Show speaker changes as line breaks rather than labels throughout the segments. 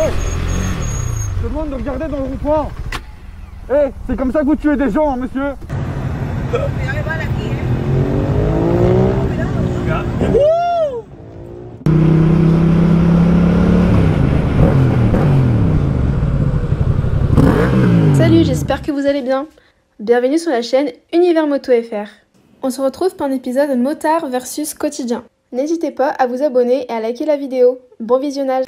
Hey, je te demande de regarder dans le rond-point. Eh, c'est comme ça que vous tuez des gens, hein, monsieur.
Salut, j'espère que vous allez bien. Bienvenue sur la chaîne Univers Moto FR. On se retrouve pour un épisode motard versus quotidien. N'hésitez pas à vous abonner et à liker la vidéo. Bon visionnage.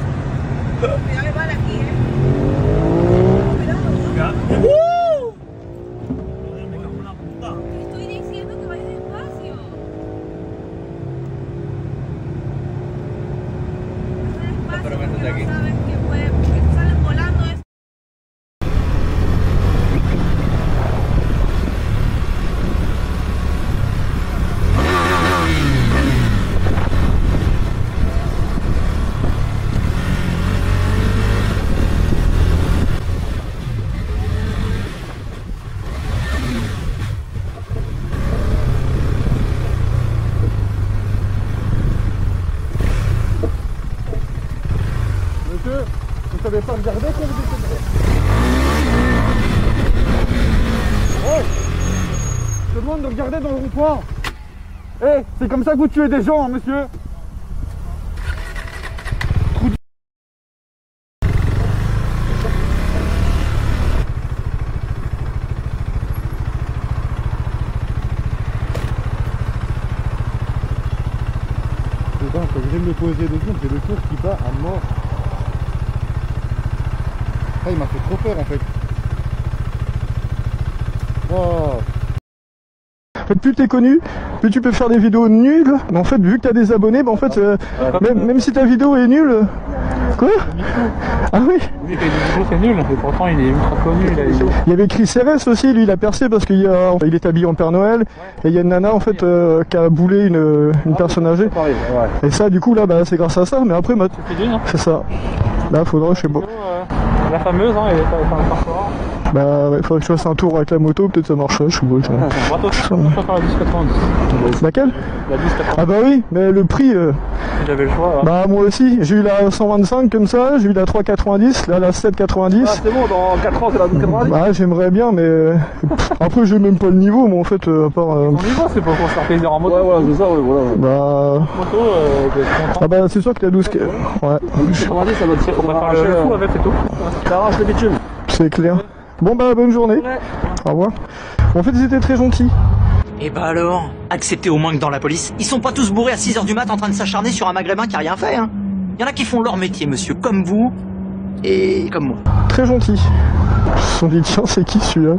Monsieur, vous savez pas regarder quand vous descendez. Oh, je te demande de regarder dans le rond-point. Eh, c'est comme ça que vous tuez des gens, hein, monsieur. Putain, faut que j'aime me poser 2 secondes, j'ai le cœur qui bat à mort. Ah, il m'a fait trop peur en fait. Wow.
En fait, plus t'es connu, plus tu peux faire des vidéos nulles. Mais en fait, vu que t'as des abonnés, bah en fait, même si ta vidéo est nulle. Quoi? Ah oui?
Oui, c'est nul, et pourtant il est ultra connu.
Il y avait Chris RS aussi, lui il a percé parce qu'il est habillé en Père Noël. Et il y a une nana en fait qui a boulé une personne âgée. Et ça, du coup, là, bah, c'est grâce à ça. Mais après, c'est ça. Là, faudra, je sais pas.
La fameuse, hein, elle est pas fort.
Bah, ouais, faudrait que je fasse un tour avec la moto, peut-être ça marcherait, je sais pas.
On va faire la 10,90.
Laquelle?
La 10,90.
Ah bah oui, mais le prix...
J'avais le choix. Hein.
Bah moi aussi, j'ai eu la 125 comme ça, j'ai eu la 3,90, là la 7,90.
Ah, c'est bon, dans 4 ans c'est la 12,90.
Bah j'aimerais bien, mais après j'ai même pas le niveau, moi en fait, à part...
Ton niveau, c'est pour se faire plaisir en moto.
Ouais, voilà, c'est ça, ouais, voilà.
Bah...
Moto,
Ah bah c'est sûr que la 12... Ouais.
12,90 ça va te faire.
On va faire le fou avec et tout.
Ça arrache le bitume.
C'est clair. Bon bah bonne journée.
Ouais.
Au revoir. En fait ils étaient très gentils.
Et bah alors, acceptez au moins que dans la police, ils sont pas tous bourrés à 6h du mat en train de s'acharner sur un maghrébin qui a rien fait, hein. Y en a qui font leur métier, monsieur, comme vous, et comme moi.
Très gentils. Ils se sont dit tiens c'est qui celui-là?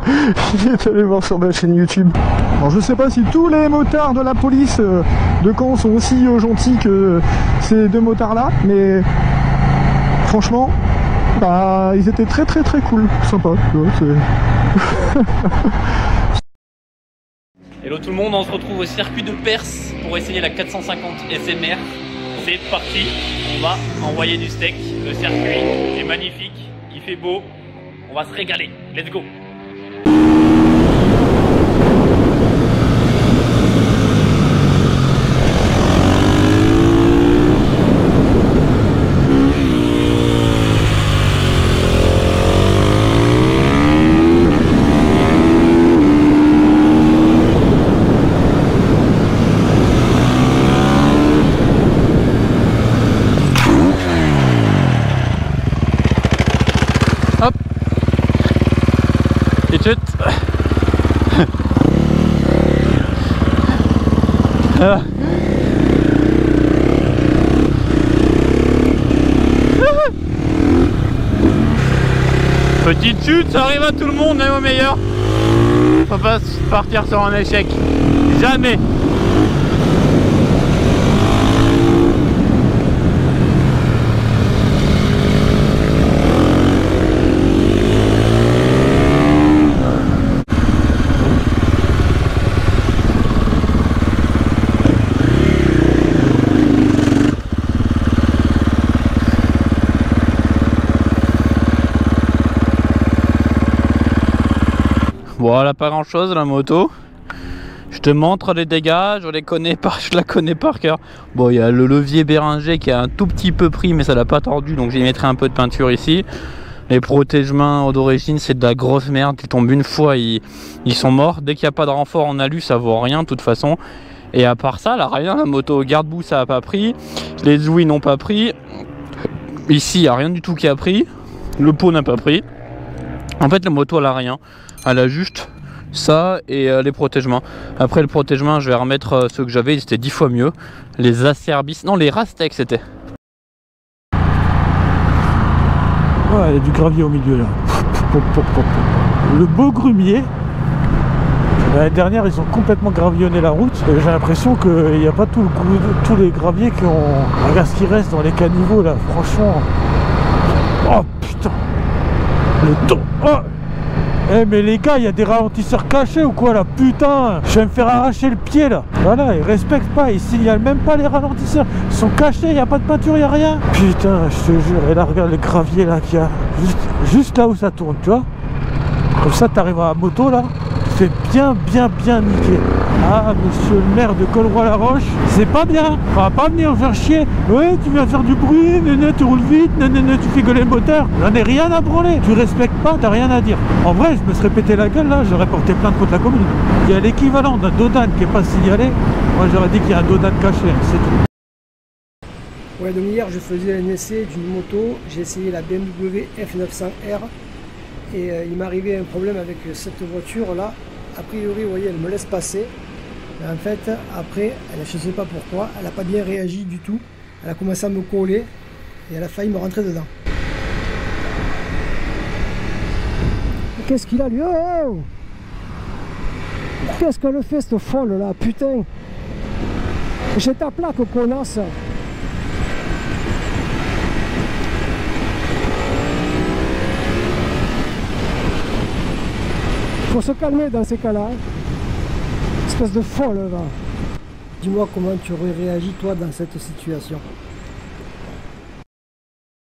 Il est allé voir sur ma chaîne YouTube. Alors je sais pas si tous les motards de la police de Caen sont aussi gentils que ces 2 motards là, mais franchement, bah ils étaient très cool, sympa. Ouais,
Hello tout le monde, on se retrouve au circuit de Perse pour essayer la 450 SMR. C'est parti, on va envoyer du steak. Le circuit est magnifique, il fait beau, on va se régaler. Let's go!
Hop. Et chut.
Petite chute, ça arrive à tout le monde, même au meilleur. Faut pas partir sur un échec. Jamais.
Voilà, pas grand chose la moto. Je
Je te montre les dégâts, je la connais par cœur. Bon, il y a le levier Bérenger qui a un tout petit peu pris, mais ça l'a pas tordu, donc j'y mettrai un peu de peinture ici. Les protège-mains d'origine, c'est de la grosse merde. Ils tombent une fois, ils sont morts. Dès qu'il n'y a pas de renfort en alu, ça vaut rien de toute façon. Et à part ça, là, rien. La moto garde-boue, ça n'a pas pris. Les ouïes n'ont pas pris. Ici, il n'y a rien du tout qui a pris. Le pot n'a pas pris. En fait, la moto, elle a rien. Elle a juste ça et les protège-mains. Après, le protège-mains, je vais remettre ceux que j'avais. Ils étaient 10 fois mieux. Les Acerbis, non, les Rastec, c'était.
Ouais, il y a du gravier au milieu là. Le beau grumier. L'année dernière, ils ont complètement gravillonné la route. Et j'ai l'impression qu'il n'y a pas tous les graviers qui ont. Regarde ce qui reste dans les caniveaux là, franchement. Oh putain. Le temps. Oh. Eh mais les gars, il y a des ralentisseurs cachés ou quoi là? Putain, je vais me faire arracher le pied là. Voilà, ils respectent pas, ils signalent même pas les ralentisseurs. Ils sont cachés, il n'y a pas de peinture, il n'y a rien. Putain, je te jure. Et là, regarde le gravier là qu'il y a. Juste là où ça tourne, tu vois. Comme ça, tu arrives à la moto là. Tu fais bien niquer. Ah, monsieur le maire de Colroy-la-Roche, c'est pas bien. On va pas venir faire chier. Ouais, tu viens faire du bruit, tu roules vite, tu fais gueuler le moteur. J'en ai rien à branler. Tu respectes pas, t'as rien à dire. En vrai, je me serais pété la gueule là, j'aurais porté plainte contre la commune. Il y a l'équivalent d'un dodan qui est pas signalé. Moi, j'aurais dit qu'il y a un dodan caché, c'est tout.
Ouais, donc hier, je faisais un essai d'une moto. J'ai essayé la BMW F900R. Et il m'est arrivé un problème avec cette voiture là. A priori, vous voyez, elle me laisse passer. Mais en fait, après, je ne sais pas pourquoi, elle n'a pas bien réagi du tout. Elle a commencé à me coller et elle a failli me rentrer dedans. Qu'est-ce qu'il a lui? Oh, qu'est-ce qu'elle fait cette folle là? Putain! J'ai ta plaque, connasse! Faut se calmer dans ces cas-là. Espèce de folle là. Dis-moi comment tu aurais réagi toi dans cette situation.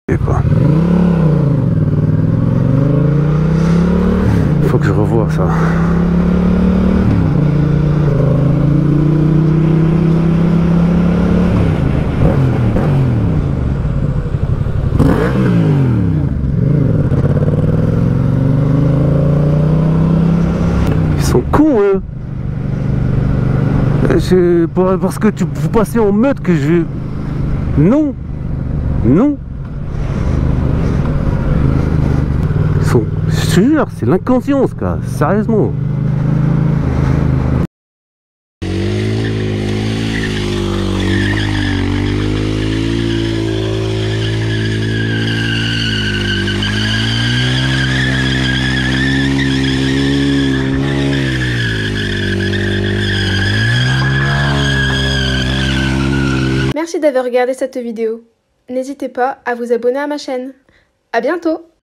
Je sais pas. Faut que je revoie ça. Ils sont cons eux. Parce que vous passez en meute que je... Non. Non. Je te jure, c'est l'inconscience, quoi. Sérieusement.
Merci d'avoir regardé cette vidéo. N'hésitez pas à vous abonner à ma chaîne. À bientôt!